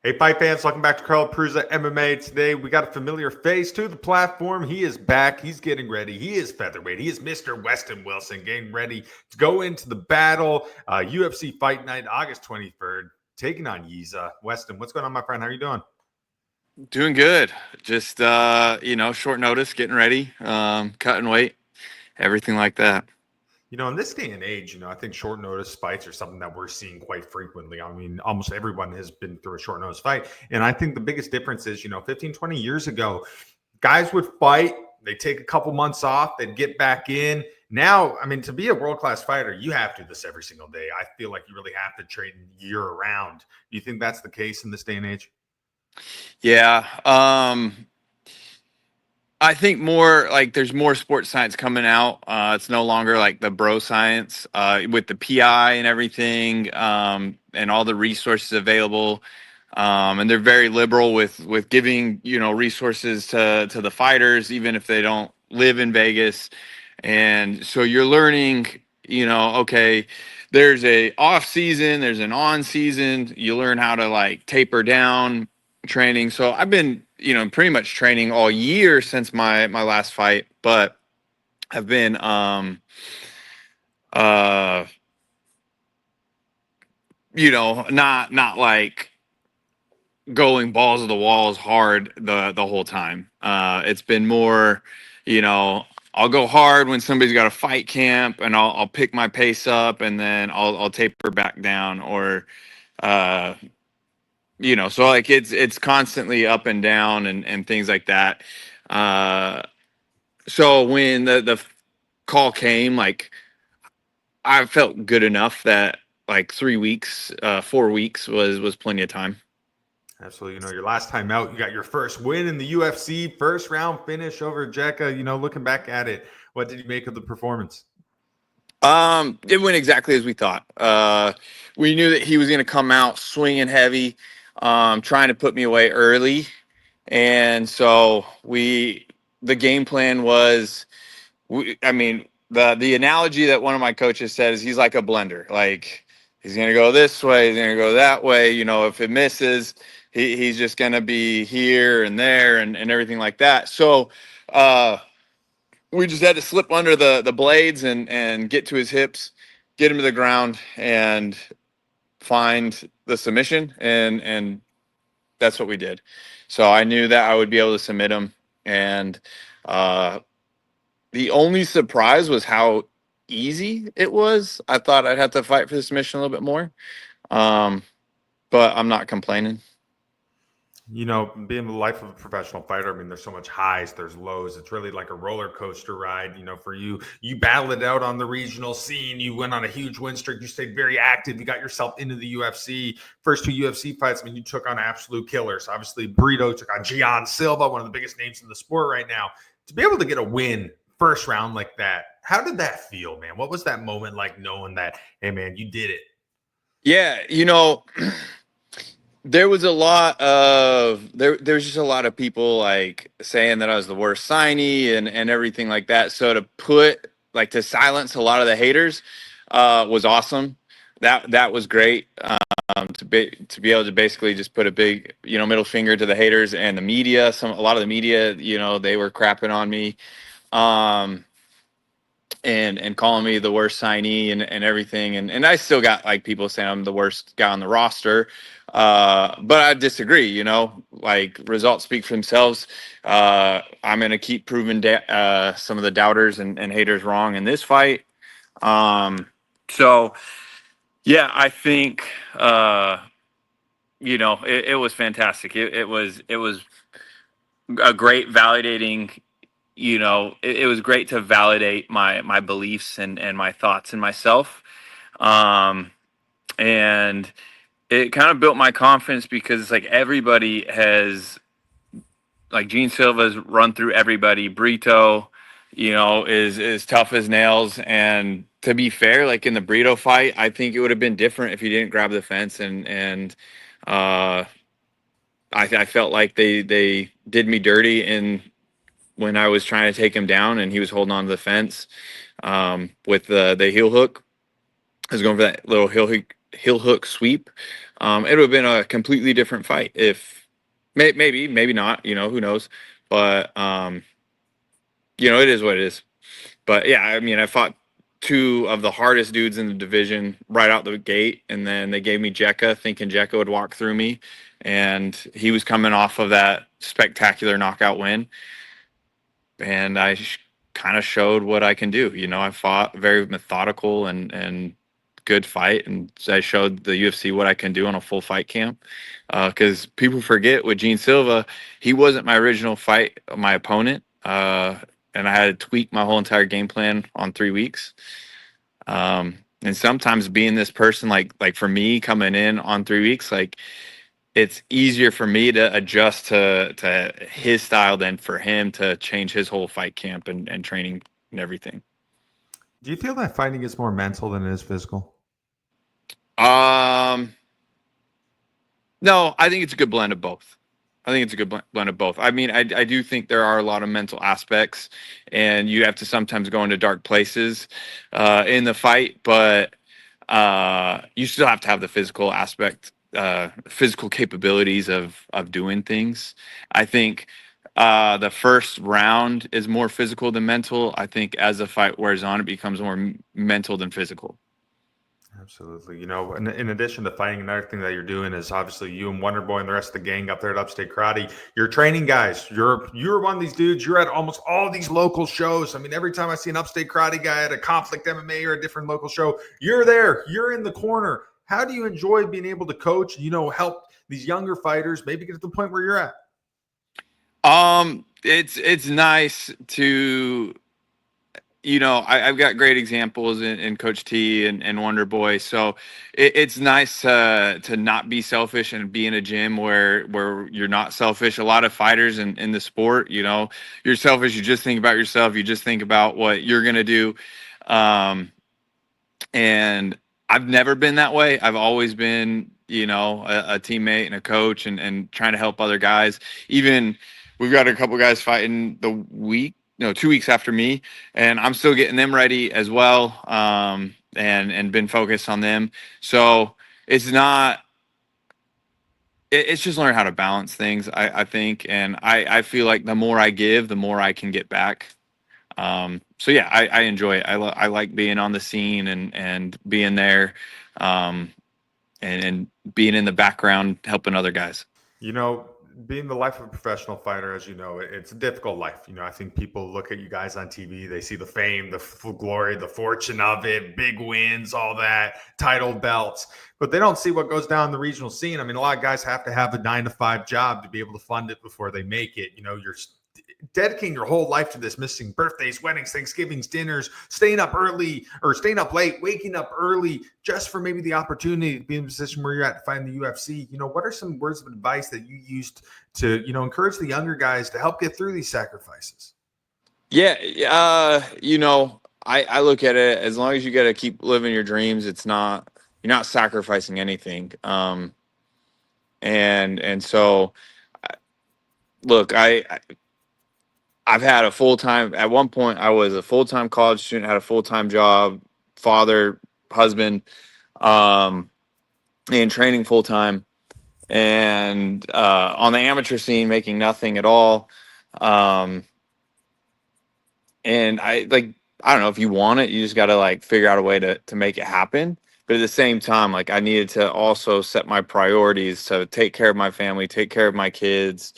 Hey, fight fans, welcome back to Carl Prusa MMA. Today, we got a familiar face to the platform. He is back. He's getting ready. He is featherweight. He is Mr. Westin Wilson, getting ready to go into the battle. UFC Fight Night, August 23rd, taking on Yizha. Westin, what's going on, my friend? How are you doing? Doing good. Just short notice, getting ready, cutting weight, everything like that. In this day and age, I think short notice fights are something that we're seeing quite frequently. I mean, almost everyone has been through a short notice fight. And I think the biggest difference is, 15, 20 years ago, guys would fight, they take a couple months off, they'd get back in. Now, I mean, to be a world-class fighter, you have to do this every single day. I feel like you really have to train year-round. Do you think that's the case in this day and age? Yeah. I think more like there's more sports science coming out. It's no longer like the bro science with the PI and everything, and all the resources available. And they're very liberal with giving resources to the fighters, even if they don't live in Vegas. And so you're learning, okay, there's a off season, there's an on season. You learn how to like taper down training. So I've been, pretty much training all year since my last fight, but I've been uh not like going balls to the walls hard the whole time. It's been more, I'll go hard when somebody's got a fight camp, and I'll pick my pace up, and then I'll taper back down, or uh, so like it's constantly up and down and things like that. Uh, so when the call came, like I felt good enough that like 3 weeks, 4 weeks was plenty of time. Absolutely. Your last time out, you got your first win in the UFC, first round finish over Jekka. Looking back at it, what did you make of the performance? It went exactly as we thought. We knew that he was going to come out swinging heavy, trying to put me away early, and so the game plan was, I mean, the analogy that one of my coaches said is he's like a blender. Like he's going to go this way, he's going to go that way. If it misses, he's just going to be here and there and everything like that. So. We just had to slip under the blades and get to his hips, get him to the ground, and find the submission, and that's what we did. So I knew that I would be able to submit him, and the only surprise was how easy it was. I thought I'd have to fight for the submission a little bit more, but I'm not complaining. Being the life of a professional fighter, I mean, there's so much highs, there's lows. It's really like a roller coaster ride. For you battled it out on the regional scene. You went on a huge win streak. You stayed very active. You got yourself into the UFC. First two UFC fights, I mean, you took on absolute killers. Obviously, Brito took on Gian Silva, one of the biggest names in the sport right now. To be able to get a win first round like that, how did that feel, man? What was that moment like, knowing that, hey, man, you did it? Yeah, there was a lot of there was just a lot of people like saying that I was the worst signee and everything like that. So to silence a lot of the haters was awesome. That was great. To be able to basically just put a big middle finger to the haters and the media. A lot of the media, they were crapping on me. Um, and calling me the worst signee and everything. And I still got like people saying I'm the worst guy on the roster. But I disagree, like results speak for themselves. I'm going to keep proving some of the doubters and haters wrong in this fight. So yeah, I think, it was fantastic. It was a great validating, it was great to validate my beliefs and my thoughts in myself. Um, and it kind of built my confidence because it's like everybody has, like Gene Silva's run through everybody. Brito, is tough as nails. And to be fair, like in the Brito fight, I think it would have been different if he didn't grab the fence uh, I felt like they did me dirty when I was trying to take him down and he was holding on to the fence with the heel hook. I was going for that little heel hook sweep, it would have been a completely different fight. If maybe not, who knows? But it is what it is. But yeah, I mean, I fought two of the hardest dudes in the division right out the gate, and then they gave me Jekka, thinking Jekka would walk through me, and he was coming off of that spectacular knockout win, and I kind of showed what I can do. I fought very methodical and good fight, and I showed the UFC what I can do on a full fight camp. Because people forget with Gene Silva, he wasn't my original fight, my opponent. And I had to tweak my whole entire game plan on 3 weeks. And sometimes being this person, like for me coming in on 3 weeks, like it's easier for me to adjust to his style than for him to change his whole fight camp and training and everything. Do you feel that fighting is more mental than it is physical? No, I think it's a good blend of both. I think it's a good blend of both. I mean, I do think there are a lot of mental aspects, and you have to sometimes go into dark places in the fight, but you still have to have the physical aspect, physical capabilities of doing things. I think the first round is more physical than mental. I think as the fight wears on, it becomes more mental than physical. Absolutely. In addition to fighting, another thing that you're doing is obviously you and Wonderboy and the rest of the gang up there at Upstate Karate. You're training guys. You're one of these dudes. You're at almost all these local shows. I mean, every time I see an Upstate Karate guy at a Conflict MMA or a different local show, you're there. You're in the corner. How do you enjoy being able to coach? Help these younger fighters maybe get to the point where you're at? It's nice to. I've got great examples in Coach T and Wonder Boy. So it's nice to not be selfish and be in a gym where you're not selfish. A lot of fighters in the sport, you're selfish. You just think about yourself. You just think about what you're going to do. And I've never been that way. I've always been, a teammate and a coach and trying to help other guys. Even we've got a couple guys fighting the week, 2 weeks after me, and I'm still getting them ready as well. And been focused on them. So it's not, it's just learn how to balance things, I think. And I feel like the more I give, the more I can get back. So yeah, I enjoy it. I like being on the scene and being there, and being in the background, helping other guys. Being the life of a professional fighter, as you know, it's a difficult life. I think people look at you guys on TV, they see the fame, the glory, the fortune of it, big wins, all that, title belts, but they don't see what goes down in the regional scene. I mean, a lot of guys have to have a 9-to-5 job to be able to fund it before they make it. You're dedicating your whole life to this, missing birthdays, weddings, Thanksgivings, dinners, staying up early or staying up late, waking up early just for maybe the opportunity to be in a position where you're at to fight in the UFC. What are some words of advice that you used to, encourage the younger guys to help get through these sacrifices? Yeah. I look at it as long as you got to keep living your dreams. You're not sacrificing anything. And so look, I've had a full-time, at one point I was a full-time college student, had a full-time job, father, husband, and training full-time, and on the amateur scene making nothing at all. And I don't know, if you want it, you just got to figure out a way to make it happen. But at the same time, I needed to also set my priorities to take care of my family, take care of my kids.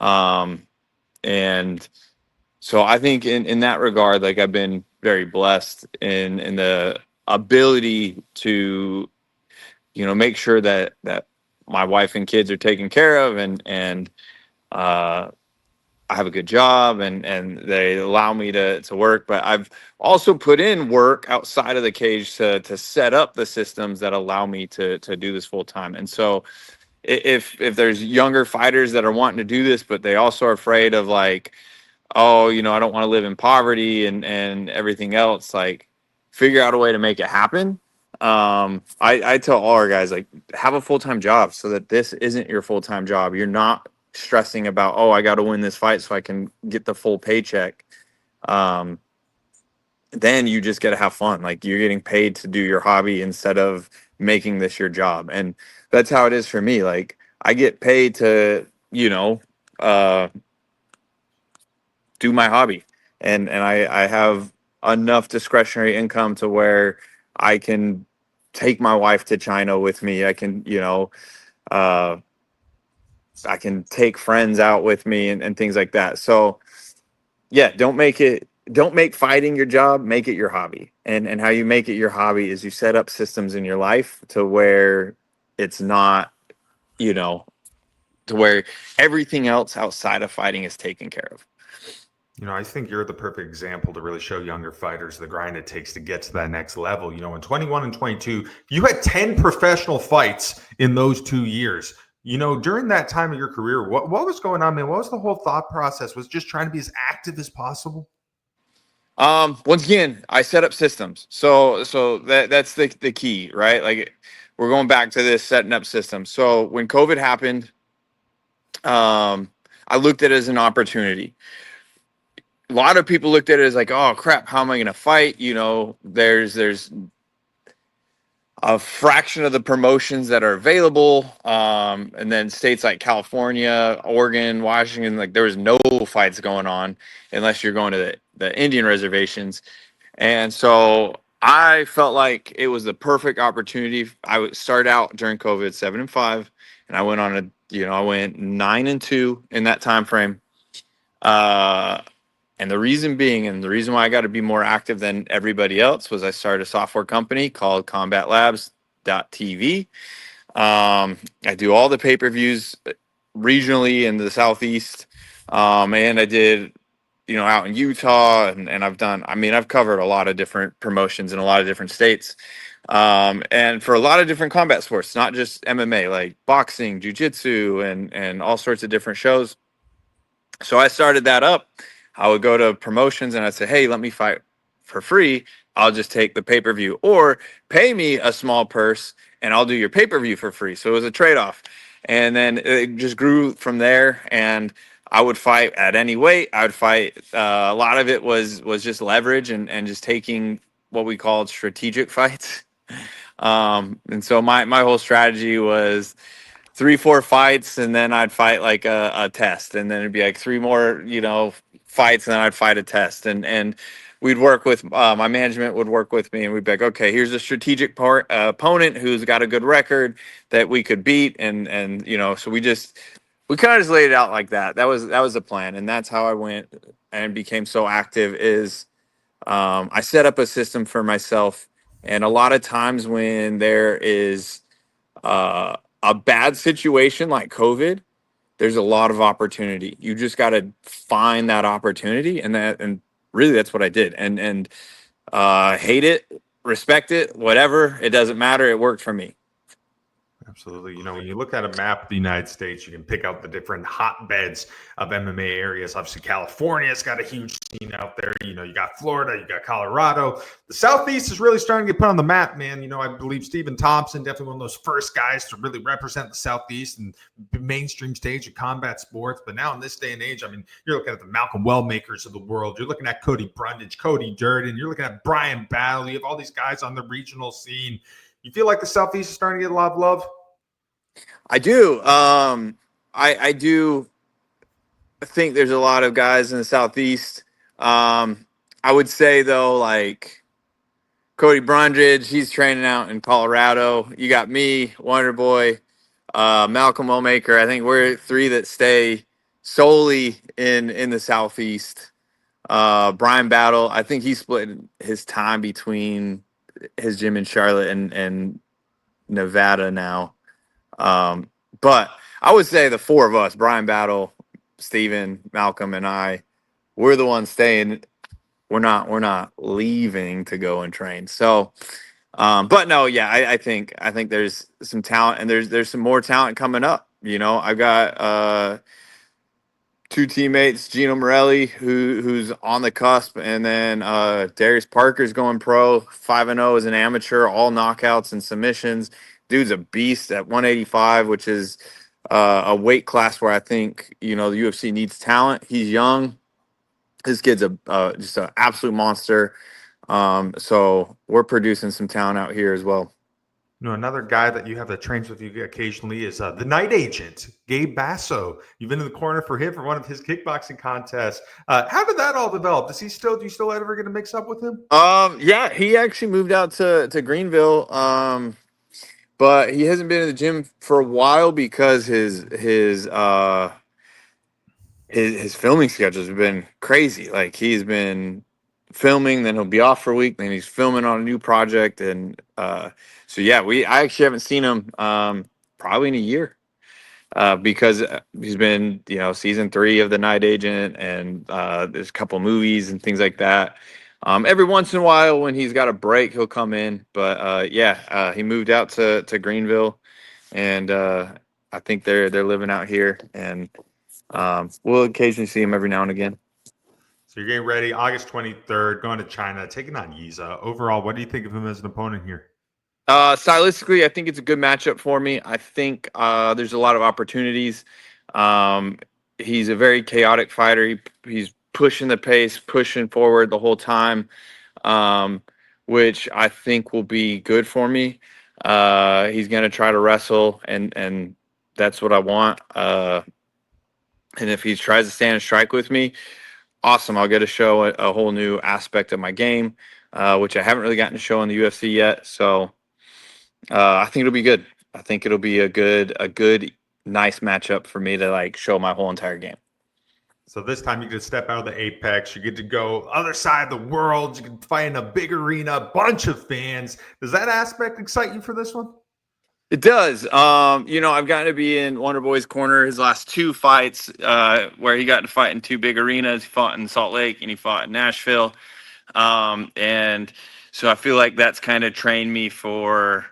And so I think in that regard, I've been very blessed in the ability to, make sure that my wife and kids are taken care of, and I have a good job, and they allow me to work. But I've also put in work outside of the cage to set up the systems that allow me to do this full time. And so if there's younger fighters that are wanting to do this, but they also are afraid of oh, I don't want to live in poverty and everything else, figure out a way to make it happen. I tell all our guys, have a full-time job so that this isn't your full-time job. You're not stressing about, oh, I got to win this fight so I can get the full paycheck. Then you just got to have fun. You're getting paid to do your hobby instead of making this your job. And that's how it is for me. Like, I get paid to, uh, do my hobby, and I have enough discretionary income to where I can take my wife to China with me. I can, uh, I can take friends out with me and things like that. So yeah, don't make fighting your job, make it your hobby. And how you make it your hobby is you set up systems in your life to where it's not, you know, to where everything else outside of fighting is taken care of. I think you're the perfect example to really show younger fighters the grind it takes to get to that next level. In 21 and 22, you had 10 professional fights in those 2 years. During that time of your career, what was going on, man? What was the whole thought process? Was it just trying to be as active as possible? Once again, I set up systems. So that's the key, right? Like, we're going back to this setting up systems. So when COVID happened, I looked at it as an opportunity. A lot of people looked at it as like, oh crap, how am I going to fight? There's a fraction of the promotions that are available. And then states like California, Oregon, Washington, like there was no fights going on unless you're going to the Indian reservations. And so I felt like it was the perfect opportunity. I would start out during COVID 7-5, and I went on I went 9-2 in that time frame. And the reason being, and the reason why I got to be more active than everybody else, was I started a software company called CombatLabs.tv. I do all the pay-per-views regionally in the Southeast. And I did, out in Utah, and I've covered a lot of different promotions in a lot of different states. And for a lot of different combat sports, not just MMA, like boxing, jiu-jitsu, and all sorts of different shows. So I started that up. I would go to promotions and I'd say, hey, let me fight for free. I'll just take the pay-per-view, or pay me a small purse and I'll do your pay-per-view for free. So it was a trade-off. And then it just grew from there. And I would fight at any weight. I would fight. A lot of it was just leverage and just taking what we called strategic fights. And so my whole strategy was 3-4 fights, and then I'd fight like a test, and then it'd be like 3 more, fights, and then I'd fight a test, and we'd work with my management would work with me, and we'd be like, okay, here's a strategic opponent who's got a good record that we could beat, and so we kind of just laid it out like that. That was the plan, and that's how I went and became so active. Is I set up a system for myself, and a lot of times when there is a bad situation like COVID, there's a lot of opportunity. You just got to find that opportunity, and really that's what I did. And hate it, respect it, whatever, it doesn't matter. It worked for me. Absolutely. When you look at a map of the United States, you can pick out the different hotbeds of MMA areas. Obviously, California's got a huge scene out there. You got Florida, you got Colorado. The Southeast is really starting to get put on the map, man. I believe Stephen Thompson, definitely one of those first guys to really represent the Southeast and mainstream stage of combat sports. But now in this day and age, you're looking at the Malcolm Wellmakers of the world. You're looking at Cody Brundage, Cody Durden. You're looking at Brian Battle. You have all these guys on the regional scene. You feel like the Southeast is starting to get a lot of love? I do. I do think there's a lot of guys in the Southeast. I would say though, like Cody Brundage, he's training out in Colorado. You got me, Wonder Boy, Malcolm Wellmaker. I think we're 3 that stay solely in the Southeast. Brian Battle, I think he split his time between his gym in Charlotte and Nevada now. But I would say the 4 of us, Brian Battle, Steven, Malcolm, and I, we're the ones staying. We're not leaving to go and train. So, but no, yeah, I think there's some talent, and there's some more talent coming up. I've got 2 teammates, Gino Morelli, who's on the cusp, and then Darius Parker's going pro, 5-0 as an amateur, all knockouts and submissions. Dude's a beast at 185, which is a weight class where I think the UFC needs talent. He's young. This kid's just an absolute monster. So we're producing some talent out here as well. Another guy that you have that trains with you occasionally is the night agent, Gabe Basso. You've been in the corner for him for one of his kickboxing contests. How did that all develop? Do you still ever get to mix up with him? Yeah, he actually moved out to Greenville. But he hasn't been in the gym for a while because his filming schedules have been crazy. Like he's been filming, then he'll be off for a week, then he's filming on a new project, and so yeah, I actually haven't seen him probably in a year. Because he's been, season 3 of The Night Agent, and there's a couple movies and things like that. Every once in a while, when he's got a break, he'll come in. But he moved out to Greenville, and I think they're living out here, and we'll occasionally see him every now and again. So you're getting ready, August 23rd, going to China, taking on Yizha. Overall, what do you think of him as an opponent here? Stylistically, I think it's a good matchup for me. I think there's a lot of opportunities. He's a very chaotic fighter. He's pushing the pace, pushing forward the whole time, which I think will be good for me. He's going to try to wrestle, and that's what I want. And if he tries to stand and strike with me, awesome. I'll get to show a whole new aspect of my game, which I haven't really gotten to show in the UFC yet. So I think it'll be good. I think it'll be a good, nice matchup for me to show my whole entire game. So this time you get to step out of the apex. You get to go other side of the world. You can fight in a big arena, bunch of fans. Does that aspect excite you for this one? It does. I've gotten to be in Wonder Boy's corner his last 2 fights, where he got to fight in 2 big arenas. He fought in Salt Lake and he fought in Nashville. And so I feel like that's kind of trained me for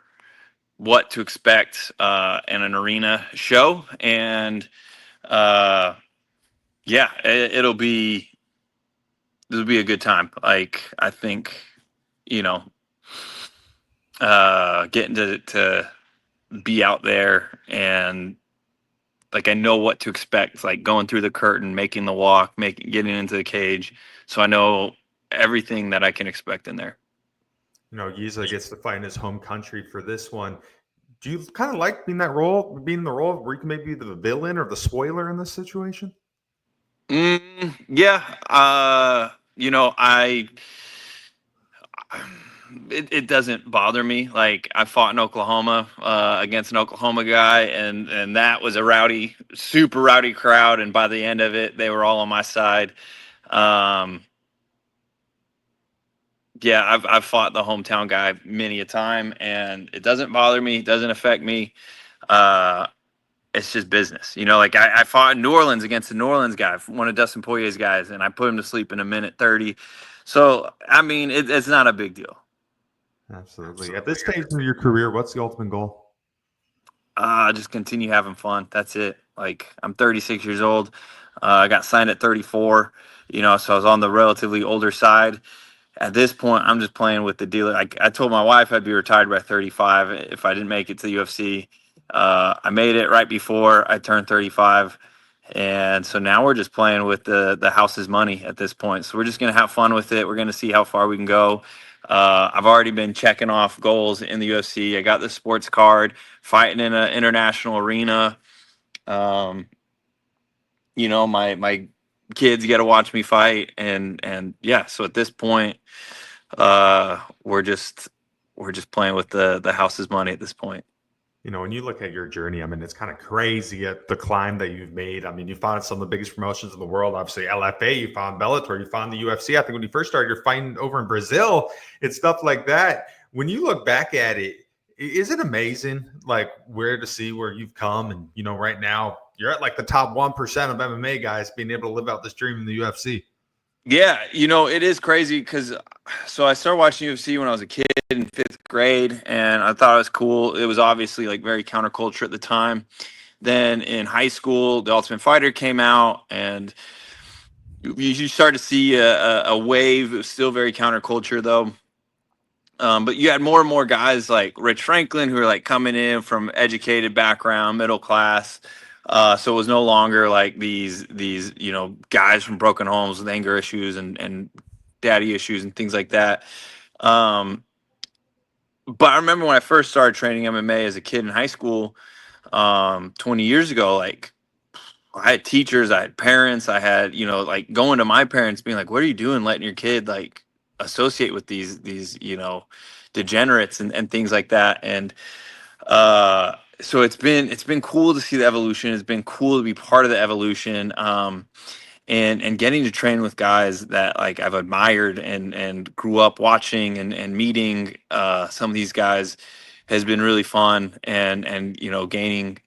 what to expect in an arena show. And it'll be a good time. I think, getting to be out there, and I know what to expect, like going through the curtain, making the walk, getting into the cage. So I know everything that I can expect in there. Yizha gets to fight in his home country for this one. Do you kind of like being in the role where you can maybe be the villain or the spoiler in this situation? Yeah. It doesn't bother me. Like, I fought in Oklahoma against an Oklahoma guy, and that was a super rowdy crowd. And by the end of it, they were all on my side. I've fought the hometown guy many a time, and it doesn't bother me. It doesn't affect me. It's just business. I fought in New Orleans against the New Orleans guy, one of Dustin Poirier's guys, and I put him to sleep in a minute 30. So, I mean, it's not a big deal. Absolutely. At this stage of your career, what's the ultimate goal? Just continue having fun. That's it. I'm 36 years old. I got signed at 34, so I was on the relatively older side. At this point, I'm just playing with the dealer. I told my wife I'd be retired by 35 if I didn't make it to the UFC. I made it right before I turned 35. And so now we're just playing with the house's money at this point. So we're just going to have fun with it. We're going to see how far we can go. I've already been checking off goals in the UFC. I got the sports card, fighting in an international arena. My kids get to watch me fight, and yeah. So at this point, we're just playing with the house's money at this point. When you look at your journey, I mean, it's kind of crazy at the climb that you've made. I mean, you found some of the biggest promotions in the world. Obviously, LFA, you found Bellator, you found the UFC. I think when you first started, you're fighting over in Brazil. It's stuff like that. When you look back at it, is it amazing, where to see where you've come? And, right now, you're at the top 1% of MMA guys being able to live out this dream in the UFC. Yeah, it is crazy because I started watching UFC when I was a kid in 5th grade, and I thought it was cool. It was obviously very counterculture at the time. Then in high school, The Ultimate Fighter came out, and you start to see a wave. It was still very counterculture though. But you had more and more guys like Rich Franklin who were coming in from educated background, middle class. So it was no longer these guys from broken homes with anger issues and daddy issues and things like that. But I remember when I first started training MMA as a kid in high school, 20 years ago, like I had teachers, I had parents, I had, like going to my parents being like, what are you doing letting your kid like associate with these, degenerates and things like that. And so it's been cool to see the evolution. It's been cool to be part of the evolution. And getting to train with guys that like I've admired and grew up watching and meeting some of these guys has been really fun and gaining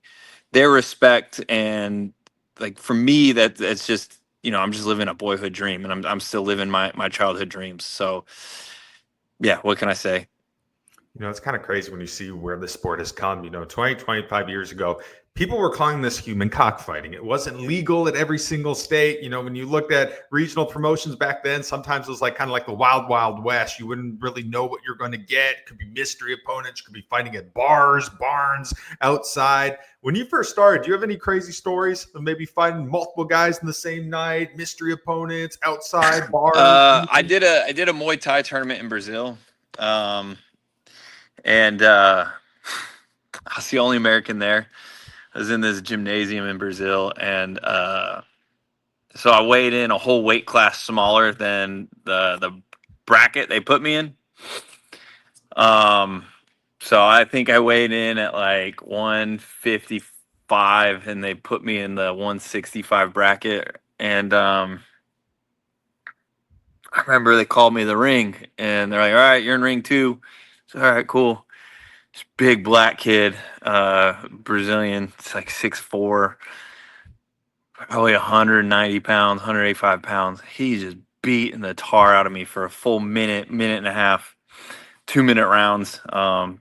their respect. And like for me that's just I'm just living a boyhood dream, and I'm still living my childhood dreams. So yeah, what can I say? It's kind of crazy when you see where the sport has come. 20, 25 years ago, people were calling this human cockfighting. It wasn't legal at every single state. When you looked at regional promotions back then, sometimes it was like kind of like the wild, wild west. You wouldn't really know what you're going to get. It could be mystery opponents, could be fighting at bars, barns, outside. When you first started, do you have any crazy stories of maybe fighting multiple guys in the same night, mystery opponents, outside, bars? I did a Muay Thai tournament in Brazil. And I was the only American there. I was in this gymnasium in Brazil, and so I weighed in a whole weight class smaller than the bracket they put me in. Um, so I think I weighed in at like 155, and they put me in the 165 bracket. And I remember they called me to the ring, and they're like, "All right, you're in ring 2." So, all right, cool. This big black kid, Brazilian. It's like 6'4", probably 190 pounds, 185 pounds. He's just beating the tar out of me for a full minute, minute and a half, 2-minute rounds. And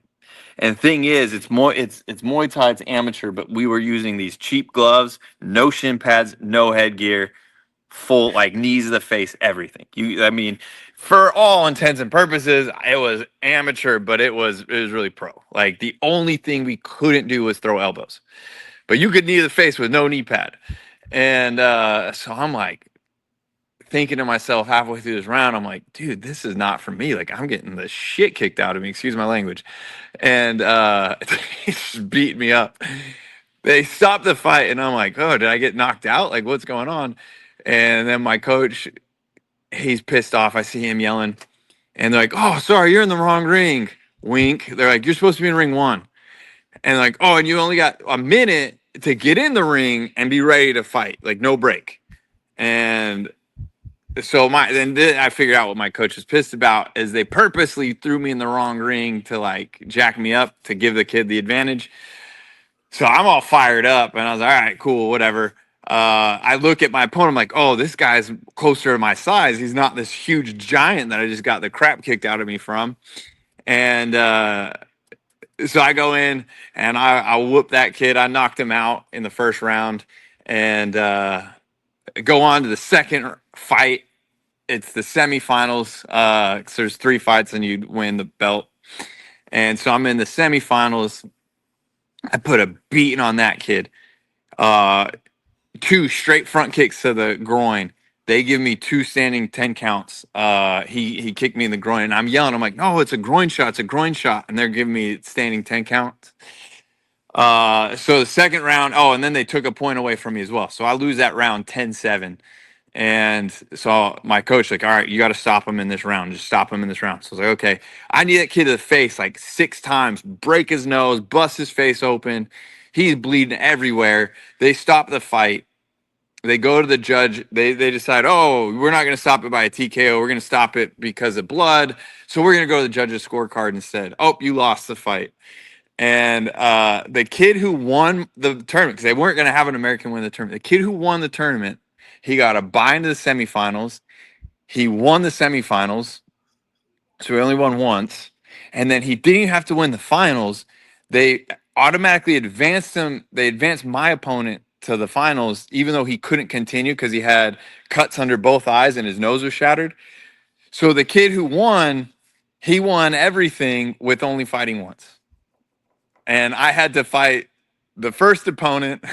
the thing is, it's Muay Thai, it's amateur, but we were using these cheap gloves, no shin pads, no headgear, full like knees to the face, everything. I mean, for all intents and purposes, it was amateur, but it was really pro. Like the only thing we couldn't do was throw elbows, but you could knee to the face with no knee pad. And so I'm like thinking to myself halfway through this round, I'm like, dude, this is not for me. Like I'm getting the shit kicked out of me, excuse my language. And he's just beating me up. They stopped the fight, and I'm like, oh, did I get knocked out? Like, what's going on? And then my coach, he's pissed off. I see him yelling, and they're like, oh, sorry, you're in the wrong ring. Wink. They're like, you're supposed to be in ring 1. And like, oh, and you only got a minute to get in the ring and be ready to fight, like no break. And so then I figured out what my coach was pissed about is they purposely threw me in the wrong ring to like jack me up to give the kid the advantage. So I'm all fired up, and I was like, all right, cool, whatever. I look at my opponent, I'm like, oh, this guy's closer to my size. He's not this huge giant that I just got the crap kicked out of me from. And so I go in, and I whoop that kid. I knocked him out in the first round, and go on to the second fight. It's the semifinals. So there's 3 fights, and you win the belt. And so I'm in the semifinals. I put a beating on that kid. 2 straight front kicks to the groin. They give me 2 standing 10 counts. He kicked me in the groin, and I'm yelling. I'm like, no, it's a groin shot. It's a groin shot. And they're giving me standing 10 counts. So the second round, and then they took a point away from me as well. So I lose that round 10-7. And so my coach like, all right, you got to stop him in this round. Just stop him in this round. So I was like, okay. I need that kid to the face like 6 times, break his nose, bust his face open. He's bleeding everywhere. They stop the fight. They go to the judge. They decide, oh, we're not going to stop it by a TKO. We're going to stop it because of blood. So we're going to go to the judge's scorecard instead. Oh, you lost the fight. And the kid who won the tournament, because they weren't going to have an American win the tournament, the kid who won the tournament, he got a bye into the semifinals. He won the semifinals, so he only won once. And then he didn't have to win the finals. They automatically advanced him. They advanced my opponent to the finals, even though he couldn't continue because he had cuts under both eyes and his nose was shattered. So the kid who won, he won everything with only fighting once. And I had to fight the first opponent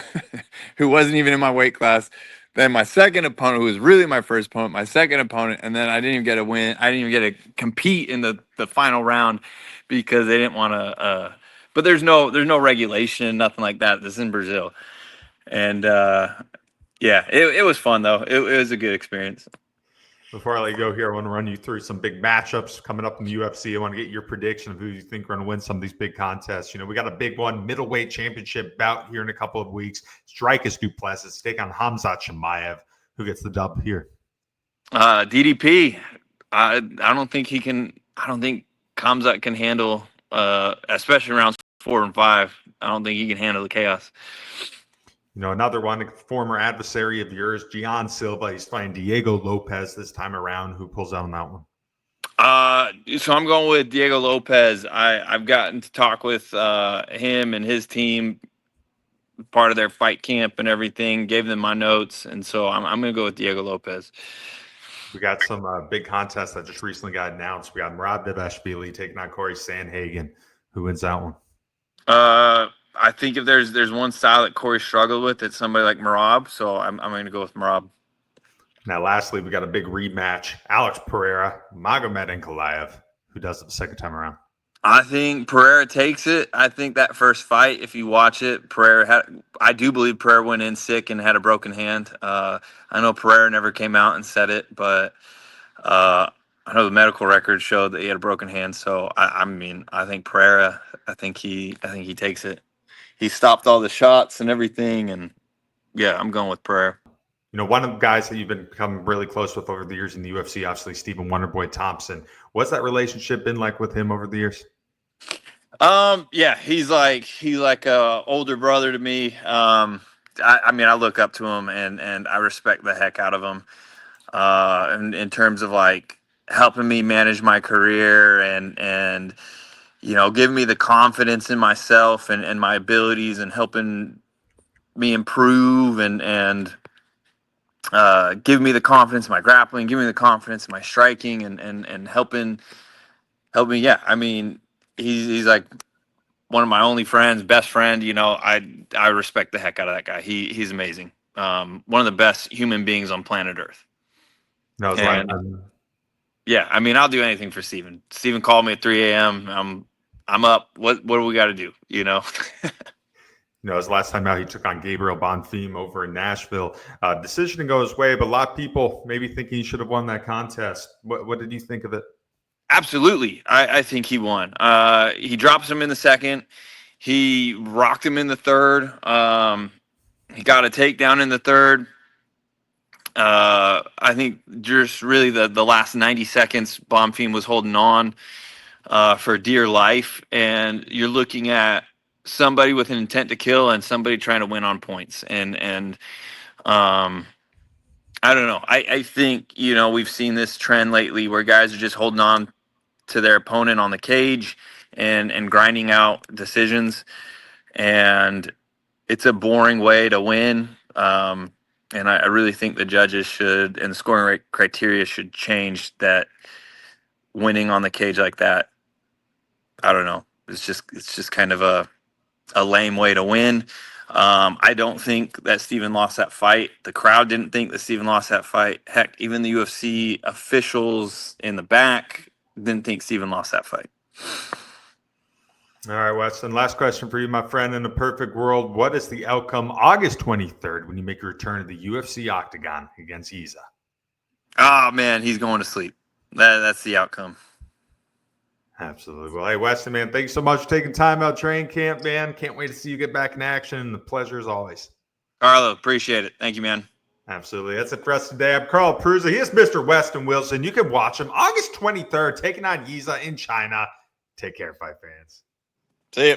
who wasn't even in my weight class, Then my second opponent, who was really my first opponent, and then I didn't even get a win. I didn't even get to compete in the final round because they didn't want to. But there's no regulation, nothing like that. This is in Brazil, and yeah, it was fun though. It was a good experience. Before I let you go here, I want to run you through some big matchups coming up in the UFC. I want to get your prediction of who you think are going to win some of these big contests. You know, we got a big one, middleweight championship bout here in a couple of weeks. Dricus Du Plessis take on Khamzat Chimaev. Who gets the dub here? DDP. I don't think he can. I don't think Khamzat can handle, especially rounds 4 and 5. I don't think he can handle the chaos. You know, another one, a former adversary of yours, Gian Silva. He's fighting Diego Lopez this time around. Who pulls out on that one? So I'm going with Diego Lopez. I've gotten to talk with him and his team, part of their fight camp and everything. Gave them my notes, and so I'm going to go with Diego Lopez. We got some big contests that just recently got announced. We got Murad Dvalishvili taking on Corey Sandhagen. Who wins that one? I think if there's one style that Corey struggled with, it's somebody like Merab. So I'm going to go with Merab. Now, lastly, we got a big rematch. Alex Pereira, Magomed Ankalaev. Who does it the second time around? I think Pereira takes it. I think that first fight, if you watch it, I do believe Pereira went in sick and had a broken hand. I know Pereira never came out and said it, but I know the medical records showed that he had a broken hand. So I think Pereira. I think he takes it. He stopped all the shots and everything, and yeah, I'm going with Pereira. You know, one of the guys that you've become really close with over the years in the UFC, obviously Stephen Wonderboy Thompson. What's that relationship been like with him over the years? Yeah, he's like a older brother to me. I look up to him and I respect the heck out of him. In terms of like helping me manage my career and you know, giving me the confidence in myself and my abilities and helping me improve and give me the confidence in my grappling, give me the confidence in my striking and help me. Yeah, I mean, he's like one of my only friends, best friend. You know, I respect the heck out of that guy. He's amazing. One of the best human beings on planet Earth. No, it's And, yeah, I mean, I'll do anything for Steven. Steven called me at 3 a.m. I'm up. What do we got to do? You know. You know, his last time out, he took on Gabriel Bonfim over in Nashville. Decision to go his way, but a lot of people maybe thinking he should have won that contest. What did you think of it? Absolutely. I think he won. He drops him in the second. He rocked him in the third. He got a takedown in the third. I think just really the last 90 seconds, Bonfim was holding on for dear life. And you're looking at somebody with an intent to kill and somebody trying to win on points. And I don't know. I think, you know, we've seen this trend lately where guys are just holding on to their opponent on the cage and grinding out decisions. And it's a boring way to win. And I really think the judges should, and the scoring criteria should change that. Winning on the cage like that, I don't know. It's just kind of a lame way to win. I don't think that Steven lost that fight. The crowd didn't think that Steven lost that fight. Heck, even the UFC officials in the back didn't think Steven lost that fight. All right, Westin, last question for you, my friend. In a perfect world, what is the outcome August 23rd when you make your return to the UFC octagon against Yizha? Oh, man, he's going to sleep. That's the outcome. Absolutely. Well, hey, Westin, man, thank you so much for taking time out training camp, man. Can't wait to see you get back in action. The pleasure as always. Carlo, appreciate it. Thank you, man. Absolutely. That's it for us today. I'm Carl Prusa. He is Mr. Westin Wilson. You can watch him August 23rd, taking on Yizha in China. Take care, fight fans. See you.